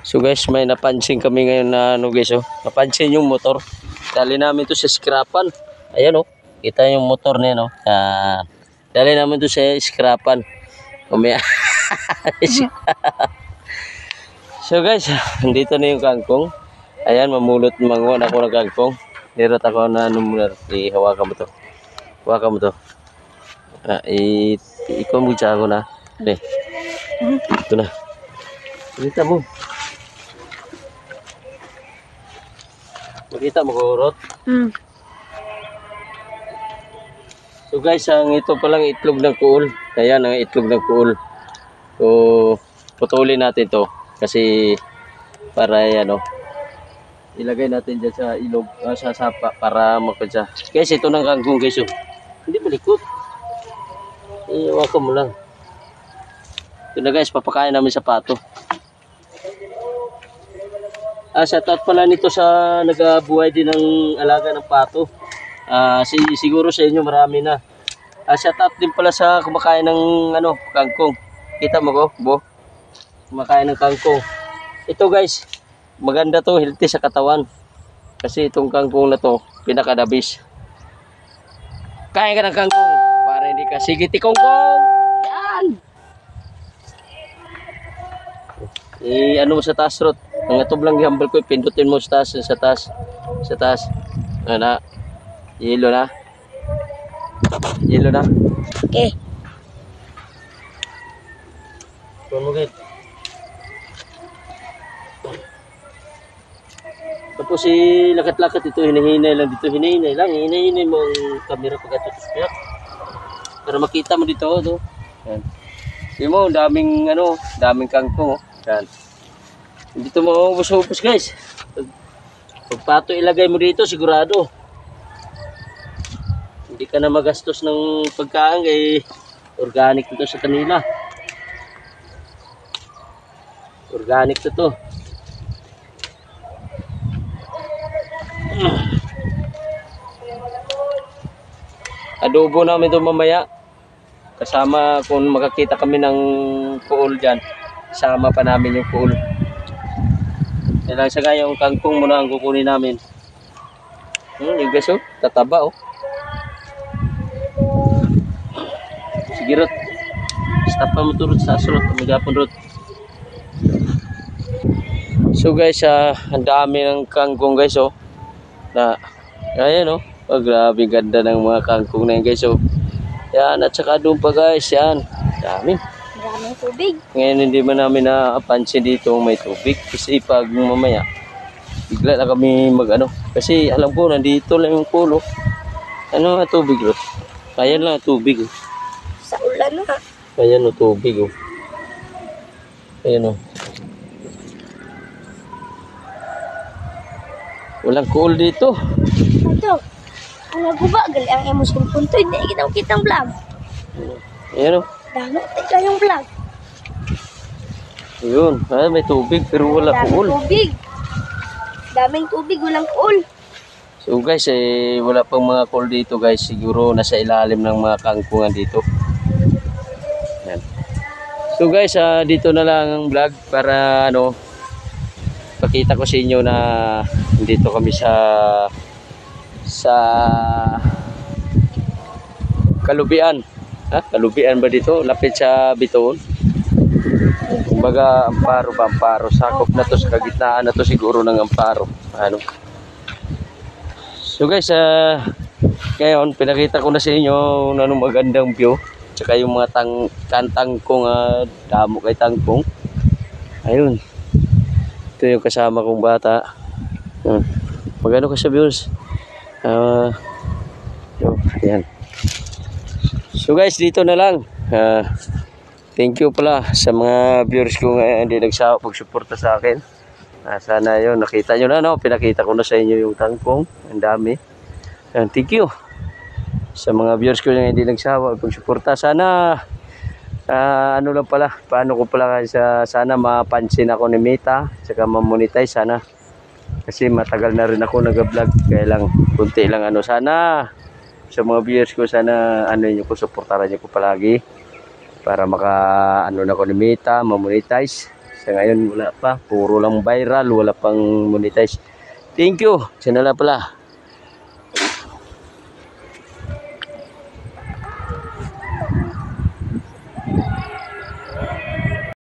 So guys, may napansin kami ngayon na ano guys, oh. Napansin yung motor. Dali namin to sa scrapan. Ayan oh. Kita yung motor niya no. Dali namin to sa scrapan. Umaya. So guys, dito na yung kangkong. Ayan, mamulot manguha ako ng kangkong. Nirot ako na numero. Hawakan mo to. Hawakan mo to. Ikaw mo siya ako na. Ito na. Kita mo. Makita mo kurot. So guys, ang ito palang itlog ng kuol. Ayan ang itlog ng kuol. So putulin natin to kasi para ano, ilagay natin dyan sa ilog, sa sapa para makadya. Guys, ito ng kangkong guys. Hindi malikot. Iwakan mo lang. Ito na guys, papakain namin sa pato. Shoutout pala nito sa nagabuhay din ng alaga ng pato. Siguro sa inyo marami na. Shoutout din pala sa kumakain ng ano, kangkong. Kita mo ko, bo? Kumakain ng kangkong. Ito guys, maganda to, healthy sa katawan. Kasi itong kangkong na to, pinakadabis. Kain ka ng kangkong para hindi ka sigiti kongkong. Yan. Ano mo sa taas, Rot? Ang ito lang gihambal ko, pindutin mo sa taas, sa taas. Sa taas. Ano? Yelo na. Yelo na. Okay. Tuwan mo kayo. Tapos lakat-lakat ito, hinahinay lang dito, hinahinay lang. Hinahinay mo ang camera pagkatutuspiyak. Para makita mo dito, oh. Yan. Hindi mo, daming ano, daming kangkong, oh. Yan. Dito mo ubos-ubos guys. Pag pato ilagay mo dito sigurado hindi ka na magastos ng pagkain kay organic ito sa kanila. Organic to. Adobo namin ito mamaya. Kasama kung makakita kami ng kuol dyan. Sama pa namin yung kuol. Kailangan sa gaya yung kangkong muna ang kukunin namin. Yung guys, oh, tataba, oh. Sige, Rot. Stop pa mo to, Rot, sa aso, Rot. Magapon, Rot. So guys, ang dami ng kangkong guys, oh. Ayan, oh. Oh, grabe ganda ng mga kangkong na yun guys, oh. Yan, at saka doon pa guys, yan. Dami. Maraming tubig. Ngayon hindi man namin napansin dito may tubig kasi pag mamaya bigla na kami mag-ano kasi alam ko nandito lang yung pulo. Ano nga tubig, Rot? Kaya lang tubig, oh. Sa ulan na. Kaya no tubig, oh. Ayan, oh. Walang cool dito. Ito. Ang naguba, gali ang emosyon punto. Hindi kita kitang vlog. Ayan, oh. Dami, ito yung vlog. Ayun, may tubig pero wala cool. Tubig. Daming tubig, walang cool. So guys, wala pang mga cool dito guys. Siguro nasa ilalim ng mga kangkungan dito. Ayan. So guys, dito na lang ang vlog para ano, pakita ko sa inyo na dito kami sa Kalubian. Kalubian ba dito? Lapit sa Bitoon. Kumbaga Amparo ba? Amparo. Sakop na to sa kagitnaan na to siguro ng Amparo. Ano? So guys, ngayon pinakita ko na sa inyo ng magandang view. Tsaka yung mga kantangkong damo kay tangkong. Ayun. Ito yung kasama kong bata. Magano ka sa views? Ayan. So guys, dito na lang. Thank you pala sa mga viewers ko nga hindi nagsawa pagsuporta sa akin. Sana yun, nakita nyo na, no? Pinakita ko na sa inyo yung tangkong. Ang dami. Thank you sa mga viewers ko nga hindi nagsawa pagsuporta. Sana ano lang pala, paano ko pala sana mapansin ako ni Meta, saka ma-monetize sana. Kasi matagal na rin ako nag-vlog, kaya lang kunti lang ano. Sana sa mga viewers ko, sana ano niyo ko, suportahan niyo ko palagi para maka ano na ko ni Meta, ma-monetize. Sa ngayon wala pa, puro lang viral, wala pang monetize. Thank you. Sana lang pala.